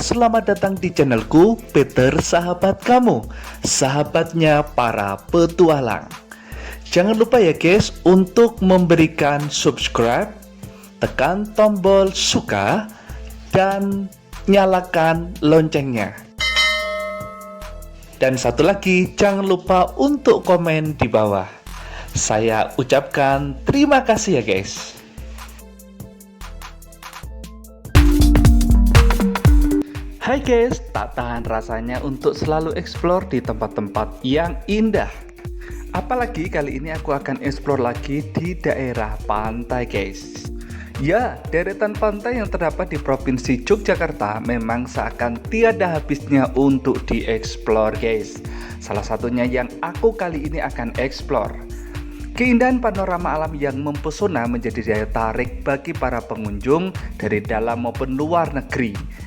selamat datang di channelku Peter Sahabat Kamu, sahabatnya para petualang. Jangan lupa ya guys untuk memberikan subscribe, tekan tombol suka, dan nyalakan loncengnya. Dan satu lagi, jangan lupa untuk komen di bawah. Saya ucapkan terima kasih ya guys. Hai guys, tak tahan rasanya untuk selalu explore di tempat-tempat yang indah. Apalagi kali ini aku akan explore lagi di daerah pantai guys. Ya, deretan pantai yang terdapat di Provinsi Yogyakarta memang seakan tiada habisnya untuk dieksplor guys. Salah satunya yang aku kali ini akan explore. Keindahan panorama alam yang mempesona menjadi daya tarik bagi para pengunjung dari dalam maupun luar negeri.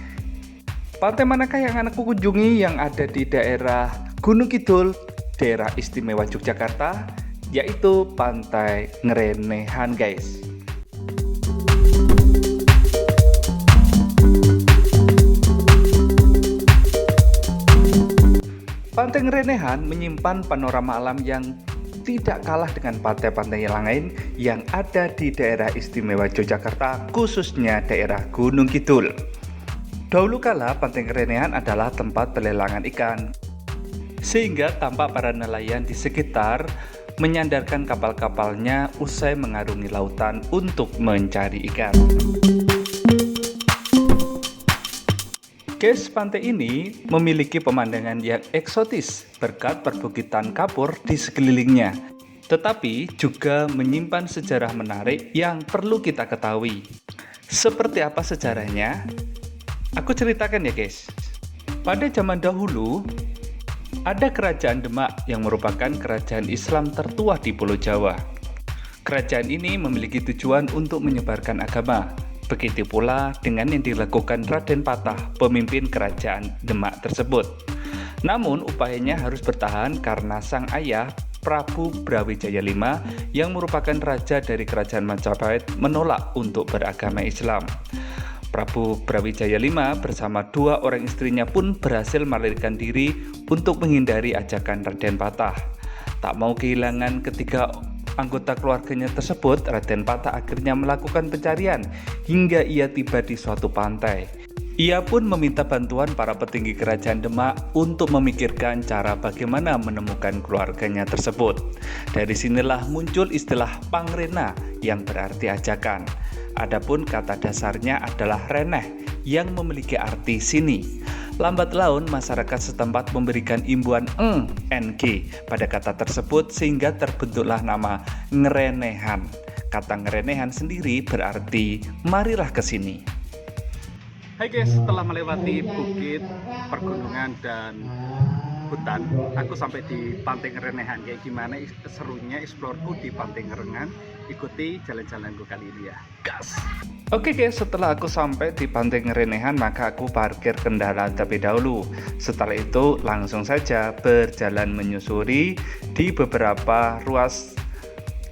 Pantai manakah yang anakku kunjungi yang ada di daerah Gunung Kidul, daerah istimewa Yogyakarta, yaitu Pantai Ngerenehan guys. Pantai Ngerenehan menyimpan panorama alam yang tidak kalah dengan pantai-pantai yang lain yang ada di daerah istimewa Yogyakarta, khususnya daerah Gunung Kidul. Dahulu kala Pantai Ngerenehan adalah tempat pelelangan ikan, sehingga tampak para nelayan di sekitar menyandarkan kapal-kapalnya usai mengarungi lautan untuk mencari ikan. Guys, pantai ini memiliki pemandangan yang eksotis berkat perbukitan kapur di sekelilingnya, tetapi juga menyimpan sejarah menarik yang perlu kita ketahui. Seperti apa sejarahnya? Aku ceritakan ya guys. Pada zaman dahulu ada kerajaan Demak yang merupakan kerajaan Islam tertua di Pulau Jawa. Kerajaan ini memiliki tujuan untuk menyebarkan agama. Begitu pula dengan yang dilakukan Raden Patah, pemimpin kerajaan Demak tersebut. Namun upayanya harus bertahan karena sang ayah Prabu Brawijaya V yang merupakan raja dari kerajaan Majapahit menolak untuk beragama Islam. Prabu Brawijaya V bersama dua orang istrinya pun berhasil melarikan diri untuk menghindari ajakan Raden Patah. Tak mau kehilangan ketiga anggota keluarganya tersebut, Raden Patah akhirnya melakukan pencarian hingga ia tiba di suatu pantai. Ia pun meminta bantuan para petinggi kerajaan Demak untuk memikirkan cara bagaimana menemukan keluarganya tersebut. Dari sinilah muncul istilah pangrena yang berarti ajakan. Adapun kata dasarnya adalah reneh yang memiliki arti sini. Lambat laun masyarakat setempat memberikan imbuhan ng pada kata tersebut sehingga terbentuklah nama Ngerenehan. Kata Ngerenehan sendiri berarti marilah ke sini. Hai guys, setelah melewati bukit, pergunungan dan hutan, aku sampai di Pantai Ngerenehan. Kayak gimana serunya eksplorku di Pantai Ngerenehan? Ikuti jalan-jalanku kali ini ya, gas! Oke guys, setelah aku sampai di Pantai Ngerenehan, maka aku parkir kendaraan terlebih dahulu. Setelah itu langsung saja berjalan menyusuri di beberapa ruas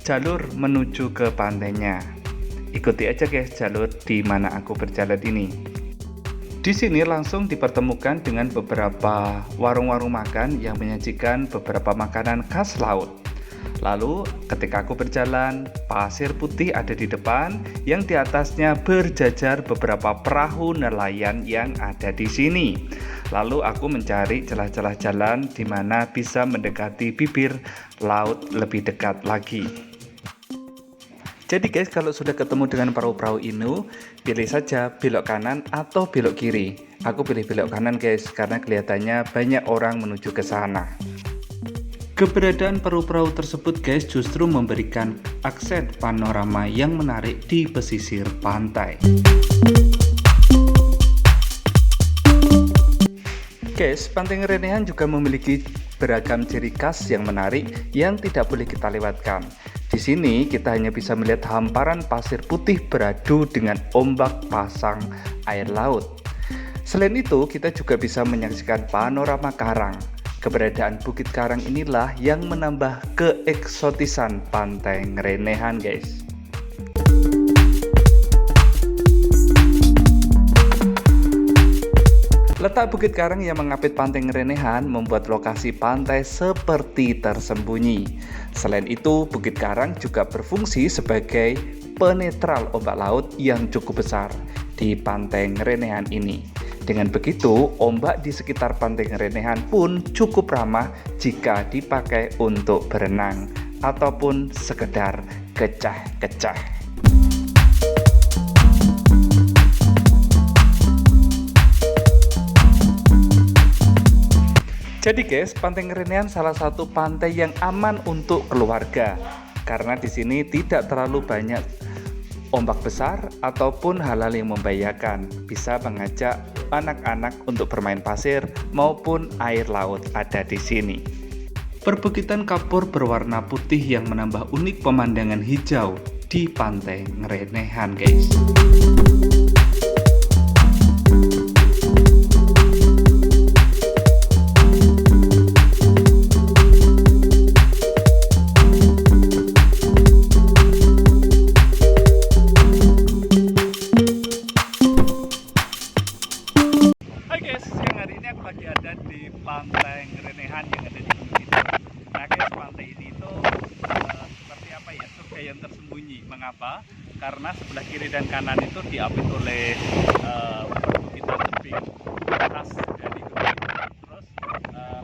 jalur menuju ke pantainya. Ikuti aja guys jalur di mana aku berjalan ini. Di sini langsung dipertemukan dengan beberapa warung-warung makan yang menyajikan beberapa makanan khas laut. Lalu ketika aku berjalan, pasir putih ada di depan yang di atasnya berjajar beberapa perahu nelayan yang ada di sini. Lalu aku mencari celah-celah jalan di mana bisa mendekati bibir laut lebih dekat lagi. Jadi guys, kalau sudah ketemu dengan perahu-perahu ini, pilih saja belok kanan atau belok kiri. Aku pilih belok kanan guys, karena kelihatannya banyak orang menuju ke sana. Keberadaan perahu-perahu tersebut guys justru memberikan aksen panorama yang menarik di pesisir pantai. Guys, Pantai Ngerenehan juga memiliki beragam ciri khas yang menarik yang tidak boleh kita lewatkan. Di sini kita hanya bisa melihat hamparan pasir putih beradu dengan ombak pasang air laut. Selain itu, kita juga bisa menyaksikan panorama karang. Keberadaan Bukit Karang inilah yang menambah keeksotisan Pantai Ngerenehan guys. Letak Bukit Karang yang mengapit Pantai Ngerenehan membuat lokasi pantai seperti tersembunyi. Selain itu, Bukit Karang juga berfungsi sebagai penetral ombak laut yang cukup besar di Pantai Ngerenehan ini. Dengan begitu, ombak di sekitar Pantai Ngerenehan pun cukup ramah jika dipakai untuk berenang ataupun sekedar kecah-kecah. Jadi guys, Pantai Ngerenehan salah satu pantai yang aman untuk keluarga karena di sini tidak terlalu banyak ombak besar ataupun hal-hal yang membahayakan. Bisa mengajak anak-anak untuk bermain pasir maupun air laut ada di sini. Perbukitan kapur berwarna putih yang menambah unik pemandangan hijau di Pantai Ngerenehan guys. Lagi ada di Pantai Ngerenehan yang ada di Gunung Kidul. Nah guys, pantai ini itu seperti apa ya, surga yang tersembunyi. Mengapa? Karena sebelah kiri dan kanan itu diapit oleh perbukitan tebing khas dari Gunung Kidul. Terus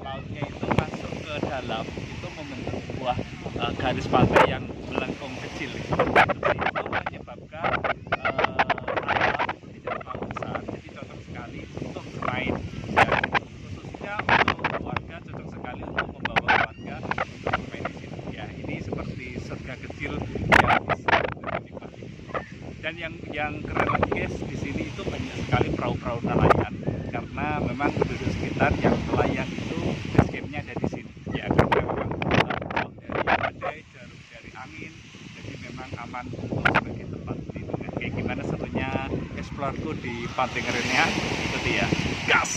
lautnya itu masuk ke dalam, itu membentuk sebuah garis pantai yang melengkung kecil. Itu menyebabkan air laut itu tidak terlalu besar, jadi cocok sekali untuk bermain. Dan yang keren lagi guys, di sini itu banyak sekali perahu-perahu nelayan karena memang penduduk sekitar yang nelayan itu basecamp-nya ada di sini. Ya karena memang jauh dari badai, jauh dari angin, jadi memang aman untuk sebagai tempat perlindungan. Kayak gimana serunya eksplorku di Pantai Ngerenehan, itu dia. Gas!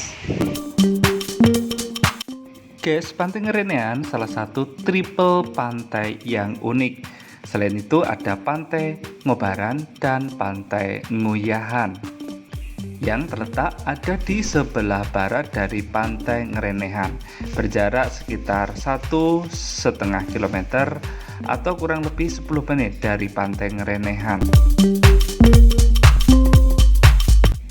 Guys, Pantai Ngerenehan salah satu triple pantai yang unik. Selain itu ada Pantai Ngobaran dan Pantai Nguyahan yang terletak ada di sebelah barat dari Pantai Ngerenehan, berjarak sekitar 1,5 km atau kurang lebih 10 menit dari Pantai Ngerenehan.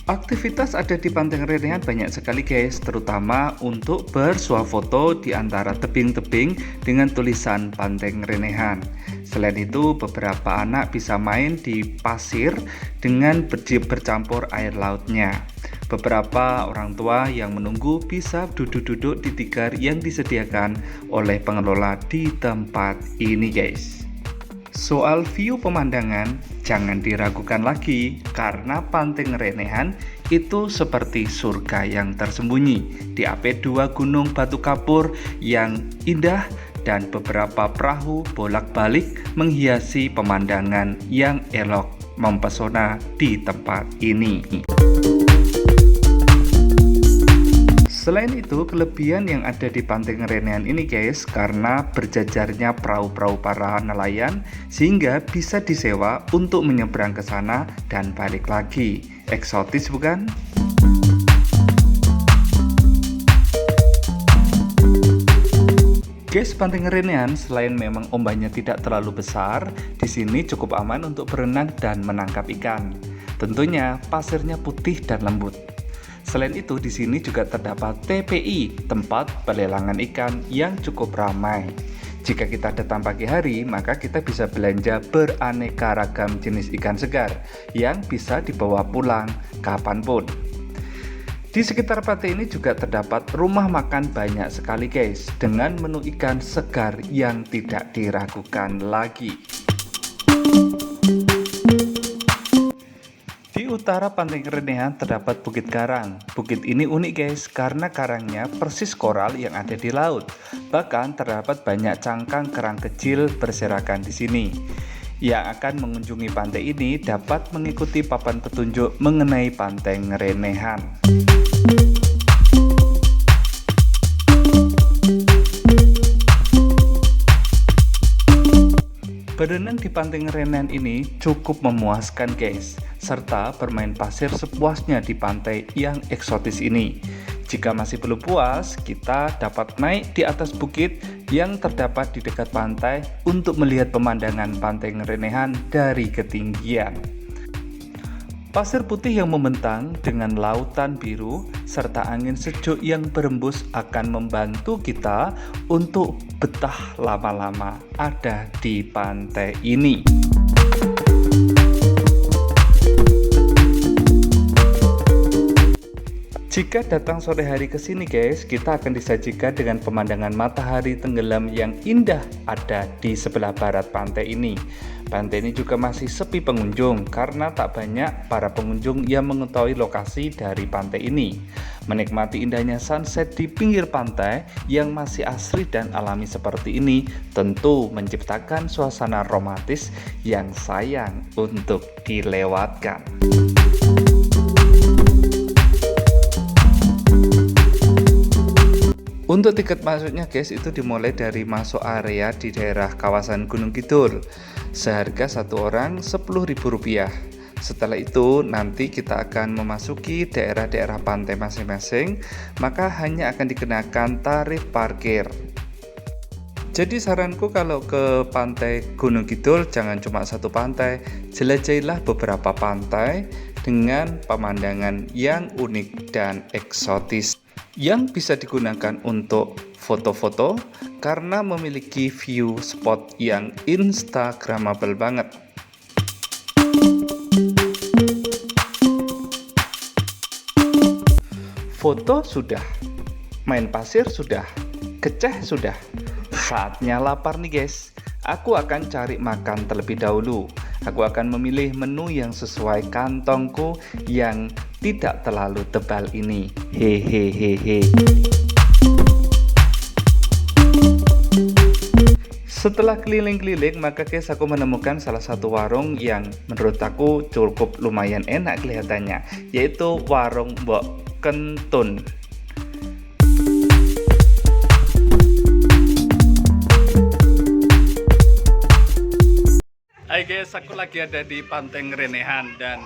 Aktivitas ada di Pantai Ngerenehan banyak sekali guys, terutama untuk bersuah foto di antara tebing-tebing dengan tulisan Pantai Ngerenehan. Selain itu, beberapa anak bisa main di pasir dengan bercampur air lautnya. Beberapa orang tua yang menunggu bisa duduk-duduk di tikar yang disediakan oleh pengelola di tempat ini guys. Soal view pemandangan, jangan diragukan lagi karena Pantai Ngerenehan itu seperti surga yang tersembunyi. Diapit dua gunung batu kapur yang indah dan beberapa perahu bolak-balik menghiasi pemandangan yang elok mempesona di tempat ini. Selain itu, kelebihan yang ada di Pantai Ngerenehan ini guys, karena berjajarnya perahu-perahu para nelayan sehingga bisa disewa untuk menyeberang ke sana dan balik lagi. Eksotis bukan? Guys, Pantai Ngerenehan selain memang ombaknya tidak terlalu besar, di sini cukup aman untuk berenang dan menangkap ikan. Tentunya pasirnya putih dan lembut. Selain itu, di sini juga terdapat TPI, tempat pelelangan ikan yang cukup ramai. Jika kita datang pagi hari, maka kita bisa belanja beraneka ragam jenis ikan segar yang bisa dibawa pulang kapanpun. Di sekitar pantai ini juga terdapat rumah makan banyak sekali guys, dengan menu ikan segar yang tidak diragukan lagi. Di utara Pantai Ngerenehan terdapat Bukit Karang. Bukit ini unik guys, karena karangnya persis koral yang ada di laut. Bahkan terdapat banyak cangkang kerang kecil berserakan di sini. Yang akan mengunjungi pantai ini dapat mengikuti papan petunjuk mengenai Pantai Ngerenehan. Berenang di Pantai Ngerenehan ini cukup memuaskan guys, serta bermain pasir sepuasnya di pantai yang eksotis ini. Jika masih belum puas, kita dapat naik di atas bukit yang terdapat di dekat pantai untuk melihat pemandangan Pantai Ngerenehan dari ketinggian. Pasir putih yang membentang dengan lautan biru serta angin sejuk yang berembus akan membantu kita untuk betah lama-lama ada di pantai ini. Jika datang sore hari ke sini guys, kita akan disajikan dengan pemandangan matahari tenggelam yang indah ada di sebelah barat pantai ini. Pantai ini juga masih sepi pengunjung karena tak banyak para pengunjung yang mengetahui lokasi dari pantai ini. Menikmati indahnya sunset di pinggir pantai yang masih asri dan alami seperti ini tentu menciptakan suasana romantis yang sayang untuk dilewatkan. Untuk tiket masuknya guys, itu dimulai dari masuk area di daerah kawasan Gunung Kidul seharga satu orang Rp10.000. Setelah itu nanti kita akan memasuki daerah-daerah pantai masing-masing, maka hanya akan dikenakan tarif parkir. Jadi saranku kalau ke pantai Gunung Kidul jangan cuma satu pantai, jelajahilah beberapa pantai dengan pemandangan yang unik dan eksotis yang bisa digunakan untuk foto-foto karena memiliki view spot yang instagramable banget. Foto sudah, main pasir sudah, keceh sudah. Saatnya lapar nih guys. Aku akan cari makan terlebih dahulu. Aku akan memilih menu yang sesuai kantongku yang tidak terlalu tebal ini. Hehehehe. Setelah keliling-keliling, maka guys aku menemukan salah satu warung yang menurut aku cukup lumayan enak kelihatannya, yaitu warung Mbok Kentun. Hai guys, aku lagi ada di Pantai Ngerenehan dan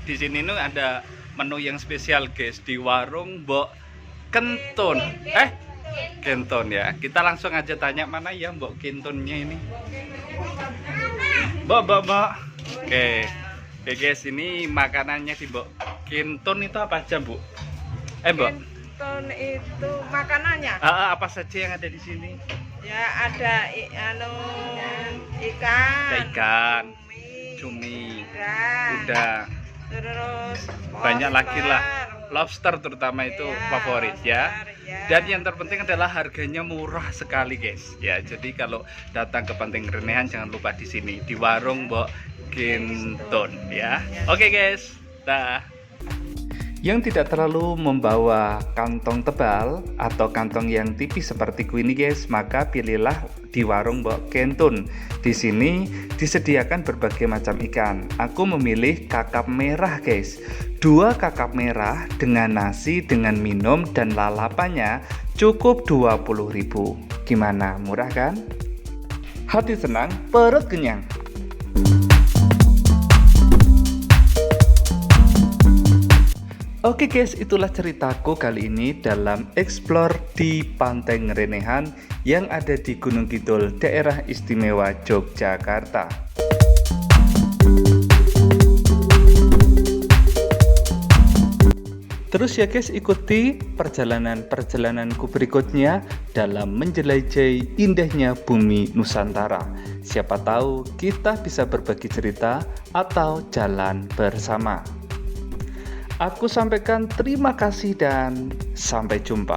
di sini nih ada menu yang spesial guys di warung Mbok Kentun. Kentun ya. Kita langsung aja tanya mana ya Mbok Kentunnya ini. Mbok. Oke guys, ini makanannya di Mbok Kentun itu apa aja Bu? Mbok. Kentun itu makanannya. Apa saja yang ada di sini? Ya ada ikan, cumi, udang, udang. terus Banyak lagi lah, lobster terutama itu favorit ya. Dan yang terpenting adalah harganya murah sekali guys. Ya, jadi kalau datang ke Pantai Ngerenehan jangan lupa di sini di warung Mbok Kentun ya. Oke guys, dah. Yang tidak terlalu membawa kantong tebal atau kantong yang tipis seperti ini guys, maka pilihlah di warung Mbok Kentun. Di sini disediakan berbagai macam ikan. Aku memilih kakap merah guys. 2 kakap merah dengan nasi, dengan minum dan lalapannya cukup Rp20.000. Gimana, murah kan? Hati senang, perut kenyang. Oke guys, itulah ceritaku kali ini dalam explore di Pantai Ngerenehan yang ada di Gunung Kidul, daerah istimewa Yogyakarta. Terus ya guys, ikuti perjalananku berikutnya dalam menjelajahi indahnya bumi Nusantara. Siapa tahu kita bisa berbagi cerita atau jalan bersama. Aku sampaikan terima kasih dan sampai jumpa.